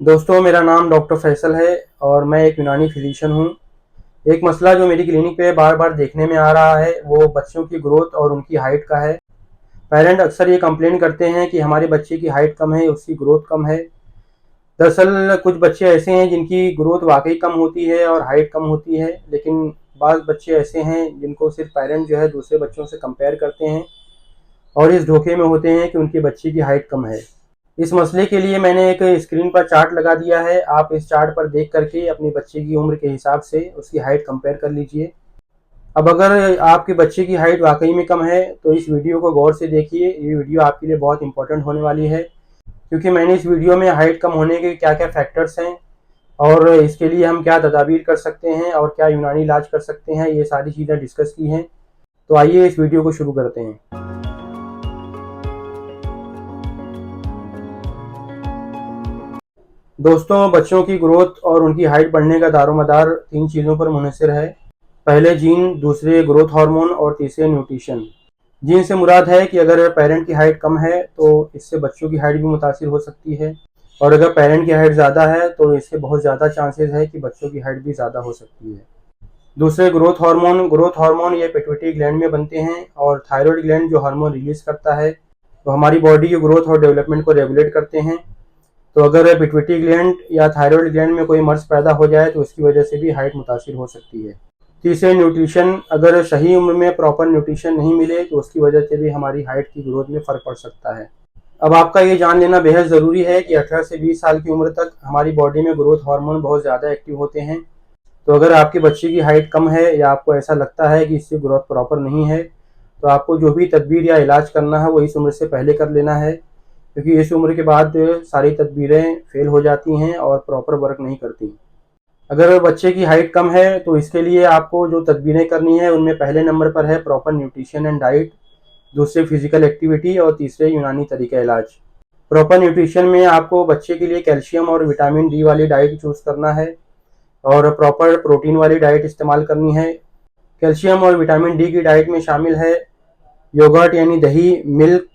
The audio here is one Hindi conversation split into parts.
दोस्तों, मेरा नाम डॉक्टर फैसल है और मैं एक यूनानी फिजिशियन हूँ। एक मसला जो मेरी क्लिनिक पे बार-बार देखने में आ रहा है, वो बच्चों की ग्रोथ और उनकी हाइट का है। पेरेंट अक्सर ये कंप्लेन करते हैं कि हमारे बच्चे की हाइट कम है, उसकी ग्रोथ कम है। दरअसल कुछ बच्चे ऐसे हैं जिनकी ग्रोथ वाक़ई कम होती है और हाइट कम होती है, लेकिन बाज़ बच्चे ऐसे हैं जिनको सिर्फ़ पेरेंट जो है दूसरे बच्चों से कंपेयर करते हैं और इस धोखे में होते हैं कि उनके बच्चे की हाइट कम है। इस मसले के लिए मैंने एक स्क्रीन पर चार्ट लगा दिया है। आप इस चार्ट पर देख करके अपने बच्चे की उम्र के हिसाब से उसकी हाइट कंपेयर कर लीजिए। अब अगर आपके बच्चे की हाइट वाकई में कम है तो इस वीडियो को गौर से देखिए। ये वीडियो आपके लिए बहुत इंपॉर्टेंट होने वाली है, क्योंकि मैंने इस वीडियो में हाइट कम होने के क्या क्या फैक्टर्स हैं और इसके लिए हम क्या तदाबीर कर सकते हैं और क्या यूनानी इलाज कर सकते हैं, ये सारी चीज़ें डिस्कस की हैं। तो आइए इस वीडियो को शुरू करते हैं। दोस्तों, बच्चों की ग्रोथ और उनकी हाइट बढ़ने का दारोमदार तीन चीज़ों पर मुनहसर है। पहले जीन, दूसरे ग्रोथ हार्मोन और तीसरे न्यूट्रिशन। जीन से मुराद है कि अगर पेरेंट की हाइट कम है तो इससे बच्चों की हाइट भी मुतासिर हो सकती है, और अगर पेरेंट की हाइट ज़्यादा है तो इससे बहुत ज़्यादा चांसेस है कि बच्चों की हाइट भी ज़्यादा हो सकती है। दूसरे ग्रोथ हार्मोन ये पिट्यूटरी ग्लैंड में बनते हैं और थायराइड ग्लैंड जो हार्मोन रिलीज करता है, तो हमारी बॉडी की ग्रोथ और डेवलपमेंट को रेगुलेट करते हैं। तो अगर पिट्यूटरी ग्लैंड या थायराइड ग्लैंड में कोई मर्ज पैदा हो जाए तो उसकी वजह से भी हाइट मुतासिर हो सकती है। तीसरे न्यूट्रिशन, अगर सही उम्र में प्रॉपर न्यूट्रिशन नहीं मिले तो उसकी वजह से भी हमारी हाइट की ग्रोथ में फ़र्क पड़ सकता है। अब आपका ये जान लेना बेहद ज़रूरी है कि 18 से 20 साल की उम्र तक हमारी बॉडी में ग्रोथ हार्मोन बहुत ज़्यादा एक्टिव होते हैं। तो अगर आपके बच्चे की हाइट कम है या आपको ऐसा लगता है कि इसकी ग्रोथ प्रॉपर नहीं है, तो आपको जो भी तदबीर या इलाज करना है वो इस उम्र से पहले कर लेना है, क्योंकि इस उम्र के बाद सारी तदबीरें फेल हो जाती हैं और प्रॉपर वर्क नहीं करती। अगर बच्चे की हाइट कम है तो इसके लिए आपको जो तदबीरें करनी है उनमें पहले नंबर पर है प्रॉपर न्यूट्रिशन एंड डाइट, दूसरे फिजिकल एक्टिविटी और तीसरे यूनानी तरीका इलाज। प्रॉपर न्यूट्रिशन में आपको बच्चे के लिए कैल्शियम और विटामिन डी वाली डाइट चूज़ करना है और प्रॉपर प्रोटीन वाली डाइट इस्तेमाल करनी है। कैल्शियम और विटामिन डी की डाइट में शामिल है योगर्ट यानी दही, मिल्क,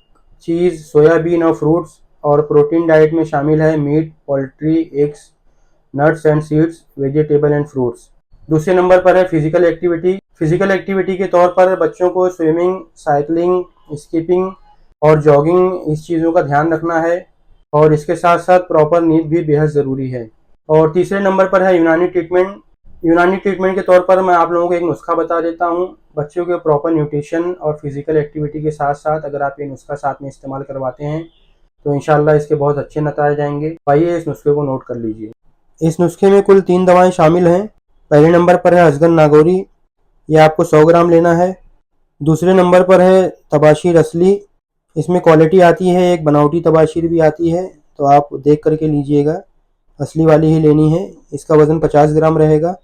चीज़, सोयाबीन और फ्रूट्स, और प्रोटीन डाइट में शामिल है meat, poultry, eggs, nuts and seeds, vegetable and fruits. दूसरे नंबर पर है फिजिकल एक्टिविटी। फिजिकल एक्टिविटी के तौर पर बच्चों को स्विमिंग, साइकिलिंग, स्कीपिंग और जॉगिंग, इस चीज़ों का ध्यान रखना है, और इसके साथ साथ प्रॉपर नींद भी बेहद ज़रूरी है। और तीसरे नंबर पर है यूनानी ट्रीटमेंट। यूनानी ट्रीटमेंट के तौर पर मैं आप लोगों को एक नुस्खा बता देता हूँ। बच्चों के प्रॉपर न्यूट्रिशन और फिजिकल एक्टिविटी के साथ साथ अगर आप ये नुस्खा साथ में इस्तेमाल करवाते हैं तो इंशाल्लाह इसके बहुत अच्छे नतीजे आएंगे। आइए इस नुस्खे को नोट कर लीजिए। इस नुस्खे में कुल 3 दवाएं शामिल हैं। पहले नंबर पर है अजगन नागौरी, ये आपको 100 ग्राम लेना है। दूसरे नंबर पर है तबाशीर असली, इसमें क्वालिटी आती है, एक बनावटी तबाशीर भी आती है, तो आप देख करके लीजिएगा, असली वाली ही लेनी है। इसका वज़न 50 ग्राम रहेगा।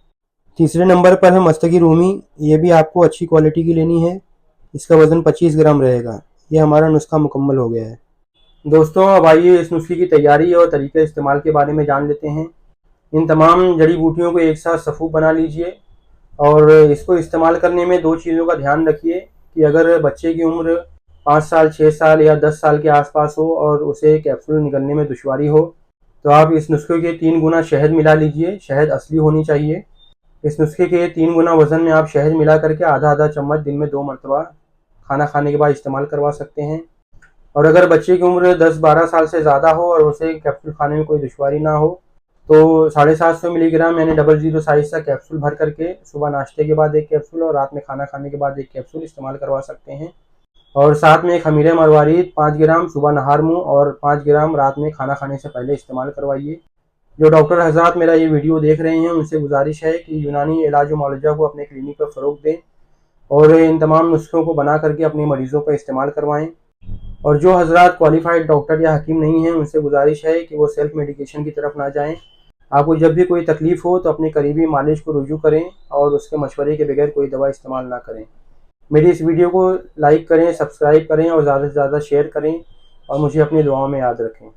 तीसरे नंबर पर है मस्तकी रूमी, ये भी आपको अच्छी क्वालिटी की लेनी है, इसका वज़न 25 ग्राम रहेगा। ये हमारा नुस्खा मुकम्मल हो गया है। दोस्तों, अब आइए इस नुस्खे की तैयारी और तरीके इस्तेमाल के बारे में जान लेते हैं। इन तमाम जड़ी बूटियों को एक साथ सफ़ूफ बना लीजिए, और इसको इस्तेमाल करने में 2 चीज़ों का ध्यान रखिए कि अगर बच्चे की उम्र 5 साल, 6 साल या 10 साल के आसपास हो और उसे कैप्सूल निगलने में दुश्वारी हो, तो आप इस नुस्खे के 3 गुना शहद मिला लीजिए। शहद असली होनी चाहिए। इस नुस्खे के 3 गुना वज़न में आप शहद मिला करके आधा-आधा चम्मच दिन में 2 मरतबा खाना खाने के बाद इस्तेमाल करवा सकते हैं। और अगर बच्चे की उम्र 10-12 साल से ज़्यादा हो और उसे कैप्सूल खाने में कोई दुश्वारी ना हो, तो 750 मिलीग्राम यानी 00 साइज़ का कैप्सूल भर करके सुबह नाश्ते के बाद एक कैप्सूल और रात में खाना खाने के बाद एक कैप्सूल इस्तेमाल करवा सकते हैं। और साथ में खमीर मरवारीद 5 ग्राम सुबह नहार मुँह और 5 ग्राम रात में खाना खाने से पहले इस्तेमाल करवाइए। जो डॉक्टर हज़रात मेरा ये वीडियो देख रहे हैं उनसे गुजारिश है कि यूनानी इलाज मुआलजा को अपने क्लिनिक पर फ़रोग़ दें और इन तमाम नुस्खों को बना करके अपने मरीज़ों पर इस्तेमाल करवाएँ। और जो हज़रात क्वालिफ़ाइड डॉक्टर या हकीम नहीं हैं उनसे गुजारिश है कि वो सेल्फ़ मेडिकेशन की तरफ ना जाएँ। आपको जब भी कोई तकलीफ़ हो तो अपने करीबी मालिज को रुजू करें और उसके मशवरे के बगैर कोई दवा इस्तेमाल ना करें। मेरी इस वीडियो को लाइक करें, सब्सक्राइब करें और ज़्यादा से ज़्यादा शेयर करें, और मुझे अपनी दुआओं में याद रखें।